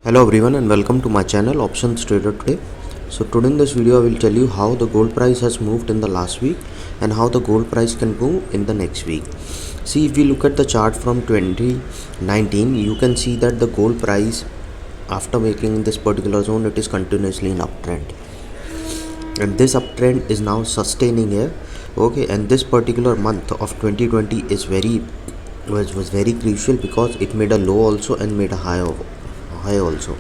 Hello everyone and welcome to my channel Options Trader Today. So today in this video I will tell you how the gold price has moved in the last week and how the gold price can move in the next week. See, if we look at the chart from 2019, you can see that the gold price after making this particular zone, it is continuously in uptrend, and this uptrend is now sustaining here. Okay, and this particular month of 2020 is was very crucial because it made a low also and made a high also,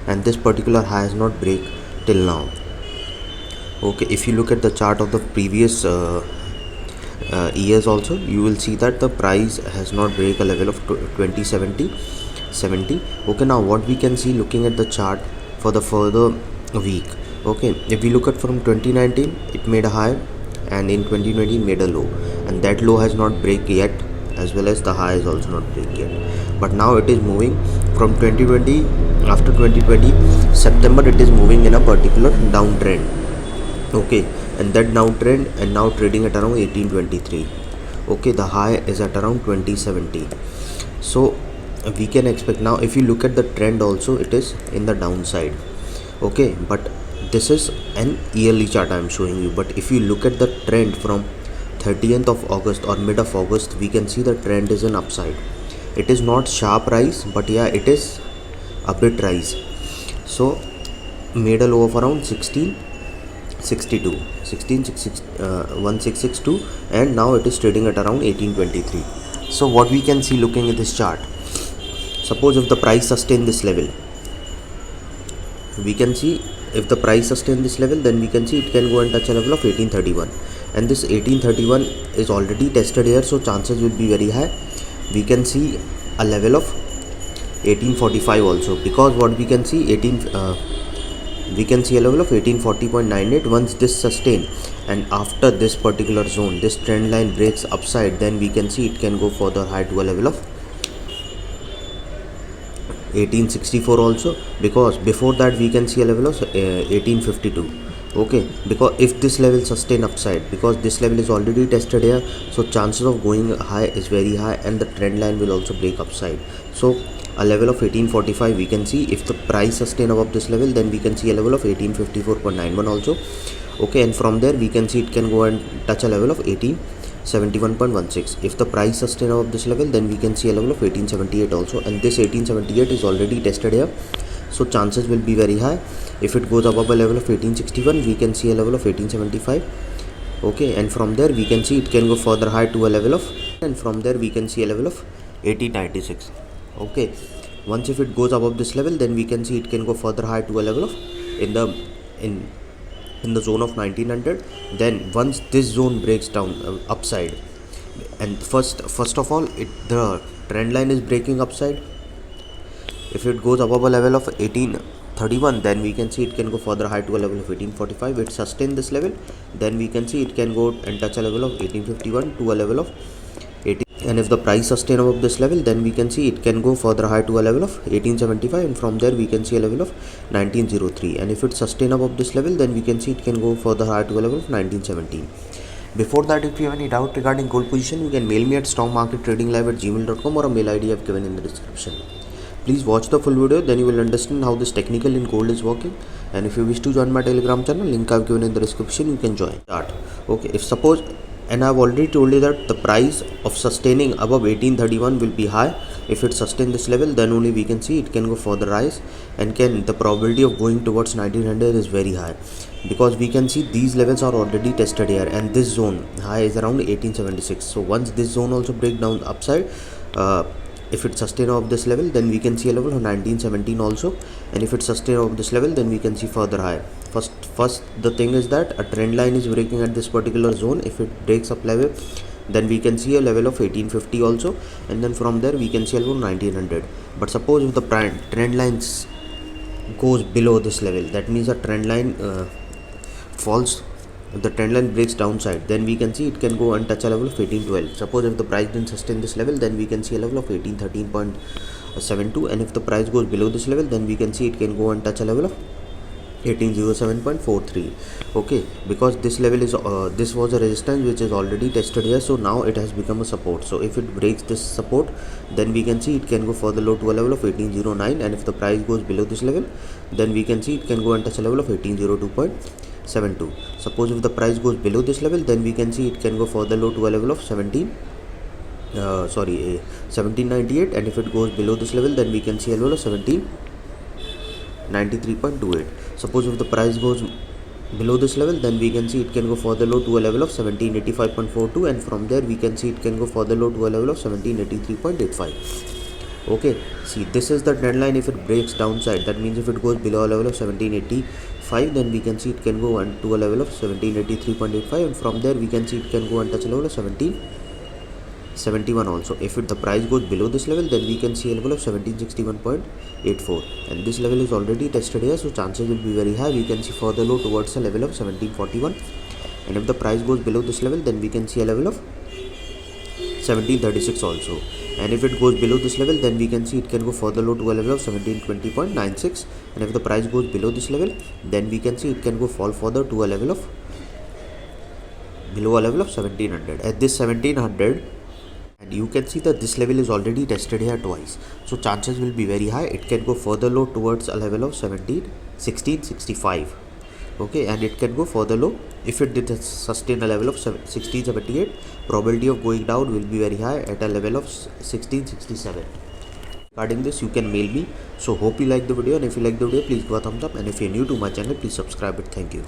and this particular high has not break till now. Okay, if you look at the chart of the previous years also, you will see that the price has not break a level of 2070. Okay, now what we can see looking at the chart for the further week. Okay, if we look at from 2019, it made a high, and in 2020 made a low, and that low has not break yet, as well as the high is also not break yet. But now it is moving from 2020. After 2020 September, it is moving in a particular downtrend. Okay, and that downtrend and now trading at around 1823. Okay, the high is at around 2070. So we can expect now, if you look at the trend also, it is in the downside. Okay, but this is an yearly chart I am showing you. But if you look at the trend from 30th of August or mid of August, we can see the trend is an upside. It is not sharp rise, but yeah, it is a bit rise. So made a low of around 1662, and now it is trading at around 1823. So what we can see looking at this chart, suppose if the price sustain this level, we can see if the price sustain this level, then we can see it can go and touch a level of 1831, and this 1831 is already tested here, so chances will be very high. We can see a level of 1845 also, because what we can see we can see a level of 1840.98. Once this sustain, and after this particular zone, this trend line breaks upside, then we can see it can go further high to a level of 1864 also, because before that we can see a level of 1852. Okay, because if this level sustain upside, because this level is already tested here, so chances of going high is very high, and the trend line will also break upside. So a level of 1845 we can see. If the price sustain above this level, then we can see a level of 1854.91 also. Okay, and from there we can see it can go and touch a level of 1871.16. if the price sustain above this level, then we can see a level of 1878 also, and this 1878 is already tested here, so chances will be very high. If it goes above a level of 1861, we can see a level of 1875. Okay, and from there we can see it can go further high to a level of, and from there we can see a level of 1896. Okay, once if it goes above this level, then we can see it can go further high to a level of in the zone of 1900. Then once this zone breaks down upside, and first of all, the trend line is breaking upside. If it goes above a level of 1831, then we can see it can go further high to a level of 1845. It sustain this level, then we can see it can go and touch a level of 1851 to a level of 18. And if the price sustain above this level, then we can see it can go further high to a level of 1875, and from there we can see a level of 1903. And if it sustain above this level, then we can see it can go further high to a level of 1917. Before that, if you have any doubt regarding gold position, you can mail me at stockmarkettradinglive@gmail.com, or a mail ID I have given in the description. Please watch the full video, then you will understand how this technical in gold is working. And if you wish to join my Telegram channel, link I have given in the description, you can join. Start. Okay, if suppose, and I have already told you that the price of sustaining above 1831 will be high. If it sustain this level, then only we can see it can go further rise, and the probability of going towards 1900 is very high, because we can see these levels are already tested here, and this zone high is around 1876. So once this zone also break down upside, if it sustain of this level, then we can see a level of 1917 also, and if it sustain of this level, then we can see further high. First the thing is that a trend line is breaking at this particular zone. If it breaks up level, then we can see a level of 1850 also, and then from there we can see a level of 1900. But suppose if the trend lines goes below this level, that means a trend line falls, if the trend line breaks downside, then we can see it can go and touch a level of 1812. Suppose if the price didn't sustain this level, then we can see a level of 1813.72, and if the price goes below this level, then we can see it can go and touch a level of 1807.43. okay, because this level is this was a resistance which is already tested here, so now it has become a support. So if it breaks this support, then we can see it can go further low to a level of 1809, and if the price goes below this level, then we can see it can go and touch a level of 1802.72. suppose if the price goes below this level, then we can see it can go further low to a level of 1798, and if it goes below this level, then we can see a level of 1793.28. suppose if the price goes below this level, then we can see it can go further low to a level of 1785.42, and from there we can see it can go further low to a level of 1783.85. okay, see, this is the trend line. If it breaks downside, that means if it goes below a level of 1785, then we can see it can go on to a level of 1783.85, and from there we can see it can go and touch a level of 1771 also. If the price goes below this level, then we can see a level of 1761.84, and this level is already tested here, so chances will be very high we can see further low towards a level of 1741, and if the price goes below this level, then we can see a level of 1736 also, and if it goes below this level, then we can see it can go further low to a level of 1720.96, and if the price goes below this level, then we can see it can go fall further to a level of below a level of 1700. At this 1700, and you can see that this level is already tested here twice, so chances will be very high it can go further low towards a level of 1665. okay, and it can go further low. If it did sustain a level of 1678, probability of going down will be very high at a level of 1667. Regarding this, you can mail me. So hope you like the video, and if you like the video, please give a thumbs up, and if you're new to my channel, please subscribe it. Thank you.